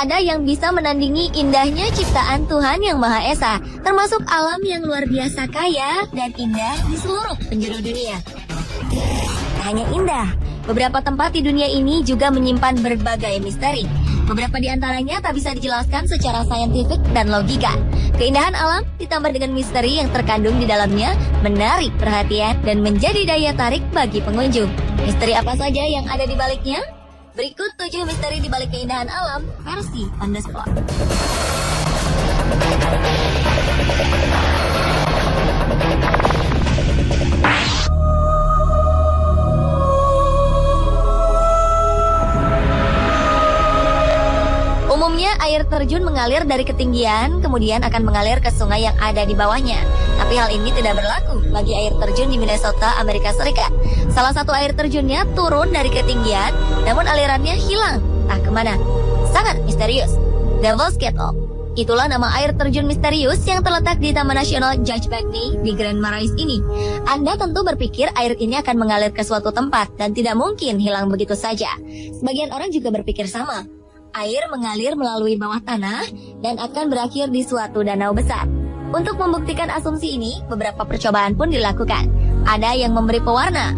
Tak ada yang bisa menandingi indahnya ciptaan Tuhan Yang Maha Esa, termasuk alam yang luar biasa kaya dan indah di seluruh penjuru dunia. Tak hanya indah, beberapa tempat di dunia ini juga menyimpan berbagai misteri. Beberapa di antaranya tak bisa dijelaskan secara saintifik dan logika. Keindahan alam ditambah dengan misteri yang terkandung di dalamnya menarik perhatian dan menjadi daya tarik bagi pengunjung. Misteri apa saja yang ada di baliknya? Berikut 7 misteri di balik keindahan alam versi On The Spot. Umumnya air terjun mengalir dari ketinggian, kemudian akan mengalir ke sungai yang ada di bawahnya. Tapi hal ini tidak berlaku bagi air terjun di Minnesota, Amerika Serikat. Salah satu air terjunnya turun dari ketinggian, namun alirannya hilang, entah kemana. Sangat misterius. Devil's Kettle. Itulah nama air terjun misterius yang terletak di Taman Nasional Judge Bagney di Grand Marais ini. Anda tentu berpikir air ini akan mengalir ke suatu tempat dan tidak mungkin hilang begitu saja. Sebagian orang juga berpikir sama. Air mengalir melalui bawah tanah dan akan berakhir di suatu danau besar. Untuk membuktikan asumsi ini, beberapa percobaan pun dilakukan. Ada yang memberi pewarna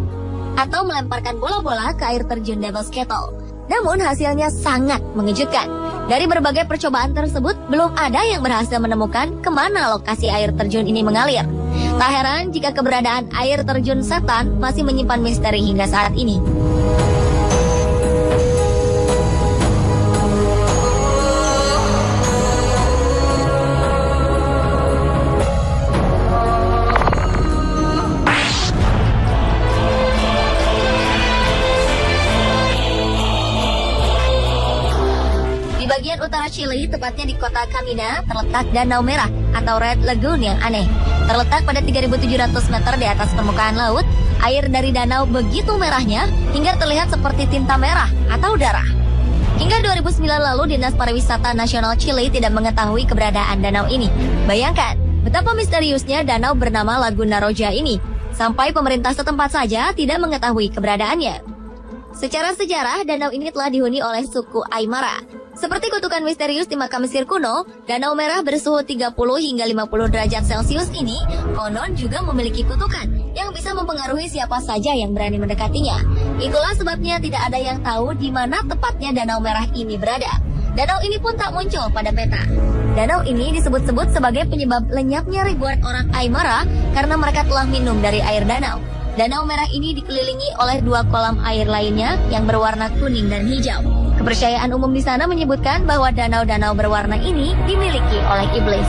atau melemparkan bola-bola ke air terjun Devil's Kettle. Namun hasilnya sangat mengejutkan. Dari berbagai percobaan tersebut, belum ada yang berhasil menemukan kemana lokasi air terjun ini mengalir. Tak heran jika keberadaan air terjun setan masih menyimpan misteri hingga saat ini. Bagian utara Chili, tepatnya di kota Camina, terletak Danau Merah atau Red Lagoon yang aneh. Terletak pada 3.700 meter di atas permukaan laut, air dari danau begitu merahnya hingga terlihat seperti tinta merah atau darah. Hingga 2009 lalu, Dinas Pariwisata Nasional Chili tidak mengetahui keberadaan danau ini. Bayangkan betapa misteriusnya danau bernama Laguna Roja ini, sampai pemerintah setempat saja tidak mengetahui keberadaannya. Secara sejarah, danau ini telah dihuni oleh suku Aymara. Seperti kutukan misterius di makam Mesir kuno, Danau Merah bersuhu 30 hingga 50 derajat Celcius ini konon juga memiliki kutukan yang bisa mempengaruhi siapa saja yang berani mendekatinya. Itulah sebabnya tidak ada yang tahu di mana tepatnya Danau Merah ini berada. Danau ini pun tak muncul pada peta. Danau ini disebut-sebut sebagai penyebab lenyapnya ribuan orang Aymara karena mereka telah minum dari air danau. Danau Merah ini dikelilingi oleh 2 kolam air lainnya yang berwarna kuning dan hijau. Kepercayaan umum di sana menyebutkan bahwa danau-danau berwarna ini dimiliki oleh iblis.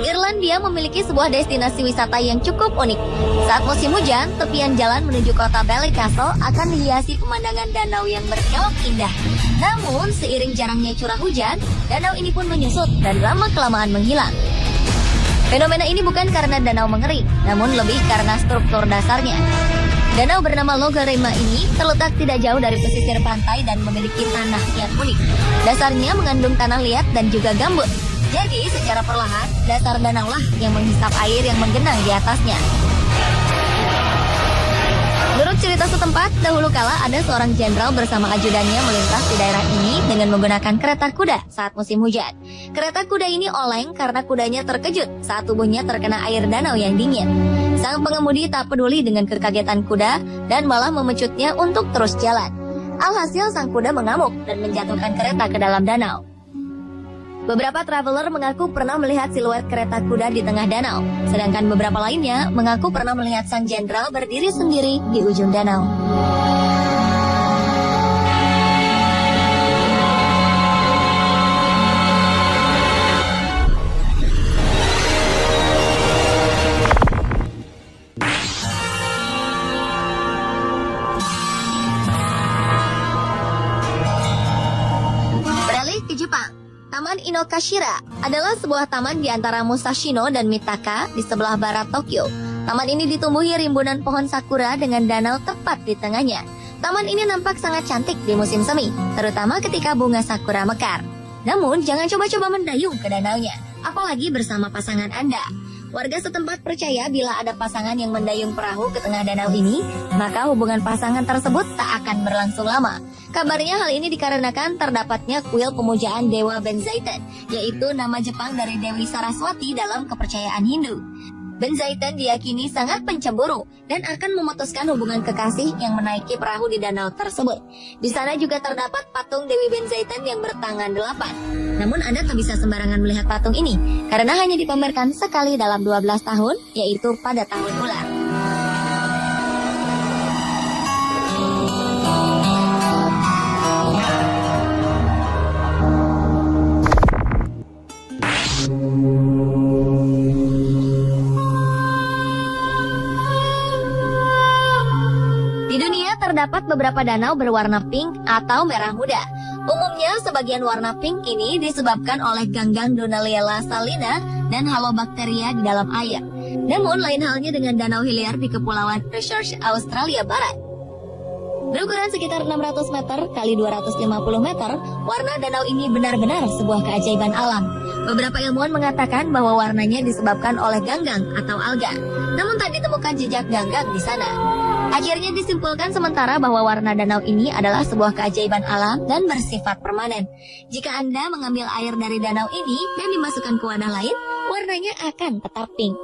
Irlandia memiliki sebuah destinasi wisata yang cukup unik. Saat musim hujan, tepian jalan menuju kota Ballycastle akan dihiasi pemandangan danau yang berkelok indah. Namun, seiring jarangnya curah hujan, danau ini pun menyusut dan lama-kelamaan menghilang. Fenomena ini bukan karena danau mengering, namun lebih karena struktur dasarnya. Danau bernama Logarema ini terletak tidak jauh dari pesisir pantai dan memiliki tanah yang unik. Dasarnya mengandung tanah liat dan juga gambut. Jadi, secara perlahan, dasar danaulah yang menghisap air yang menggenang di atasnya. Menurut cerita setempat, dahulu kala ada seorang jenderal bersama ajudannya melintas di daerah ini dengan menggunakan kereta kuda saat musim hujan. Kereta kuda ini oleng karena kudanya terkejut saat tubuhnya terkena air danau yang dingin. Sang pengemudi tak peduli dengan kekagetan kuda dan malah memecutnya untuk terus jalan. Alhasil sang kuda mengamuk dan menjatuhkan kereta ke dalam danau. Beberapa traveler mengaku pernah melihat siluet kereta kuda di tengah danau, sedangkan beberapa lainnya mengaku pernah melihat sang jenderal berdiri sendiri di ujung danau. Beralih ke Jepang. Taman Inokashira adalah sebuah taman di antara Musashino dan Mitaka di sebelah barat Tokyo. Taman ini ditumbuhi rimbunan pohon sakura dengan danau tepat di tengahnya. Taman ini nampak sangat cantik di musim semi, terutama ketika bunga sakura mekar. Namun, jangan coba-coba mendayung ke danaunya, apalagi bersama pasangan Anda. Warga setempat percaya bila ada pasangan yang mendayung perahu ke tengah danau ini, maka hubungan pasangan tersebut tak akan berlangsung lama. Kabarnya hal ini dikarenakan terdapatnya kuil pemujaan Dewa Benzaiten, yaitu nama Jepang dari Dewi Saraswati dalam kepercayaan Hindu. Benzaiten diyakini sangat pencemburu dan akan memutuskan hubungan kekasih yang menaiki perahu di danau tersebut. Di sana juga terdapat patung Dewi Benzaiten yang bertangan 8. Namun Anda tak bisa sembarangan melihat patung ini karena hanya dipamerkan sekali dalam 12 tahun, yaitu pada tahun ular. Di dunia terdapat beberapa danau berwarna pink atau merah muda. Umumnya sebagian warna pink ini disebabkan oleh ganggang Donaliella salina dan halobakteria di dalam air. Namun lain halnya dengan danau Hillier di Kepulauan Christchurch, Australia Barat. Berukuran sekitar 600 meter kali 250 meter, warna danau ini benar-benar sebuah keajaiban alam. Beberapa ilmuwan mengatakan bahwa warnanya disebabkan oleh ganggang atau alga. Namun tak ditemukan jejak ganggang di sana. Akhirnya disimpulkan sementara bahwa warna danau ini adalah sebuah keajaiban alam dan bersifat permanen. Jika Anda mengambil air dari danau ini dan dimasukkan ke wadah lain, warnanya akan tetap pink.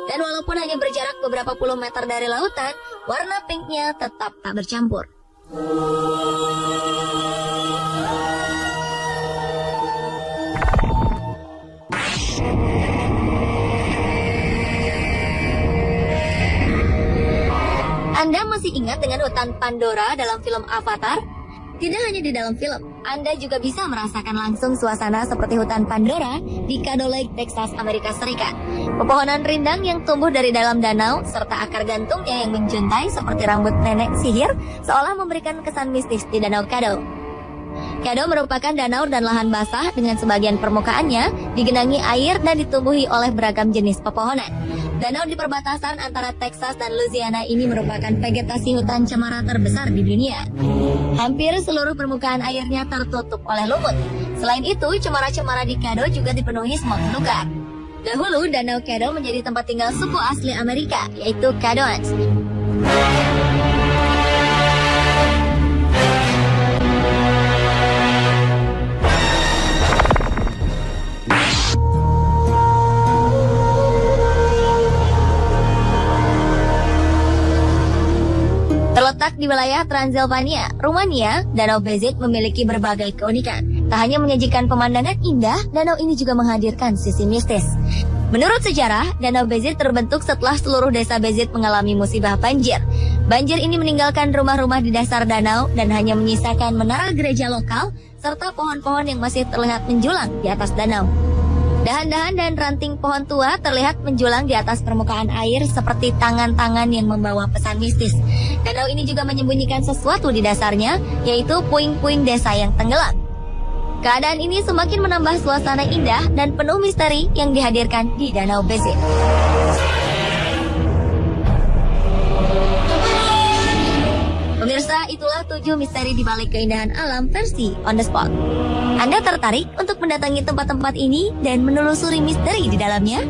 Dan walaupun hanya berjarak beberapa puluh meter dari lautan, warna pinknya tetap tak bercampur. Anda masih ingat dengan hutan Pandora dalam film Avatar? Tidak hanya di dalam film, Anda juga bisa merasakan langsung suasana seperti hutan Pandora di Caddo Lake, Texas, Amerika Serikat. Pepohonan rindang yang tumbuh dari dalam danau, serta akar gantungnya yang menjuntai seperti rambut nenek sihir, seolah memberikan kesan mistis di Danau Caddo. Caddo merupakan danau dan lahan basah dengan sebagian permukaannya digenangi air dan ditumbuhi oleh beragam jenis pepohonan. Danau di perbatasan antara Texas dan Louisiana ini merupakan vegetasi hutan cemara terbesar di dunia. Hampir seluruh permukaan airnya tertutup oleh lumut. Selain itu, cemara-cemara di Caddo juga dipenuhi smog belukar. Dahulu, Danau Caddo menjadi tempat tinggal suku asli Amerika, yaitu Caddoans. Terletak di wilayah Transilvania, Rumania, Danau Bezit memiliki berbagai keunikan. Tak hanya menyajikan pemandangan indah, danau ini juga menghadirkan sisi mistis. Menurut sejarah, Danau Bezit terbentuk setelah seluruh desa Bezit mengalami musibah banjir. Banjir ini meninggalkan rumah-rumah di dasar danau dan hanya menyisakan menara gereja lokal serta pohon-pohon yang masih terlihat menjulang di atas danau. Dahan-dahan dan ranting pohon tua terlihat menjulang di atas permukaan air seperti tangan-tangan yang membawa pesan mistis. Danau ini juga menyembunyikan sesuatu di dasarnya, yaitu puing-puing desa yang tenggelam. Keadaan ini semakin menambah suasana indah dan penuh misteri yang dihadirkan di Danau Bezit. Pemirsa, itulah 7 misteri di balik keindahan alam versi On The Spot. Anda tertarik untuk mendatangi tempat-tempat ini dan menelusuri misteri di dalamnya?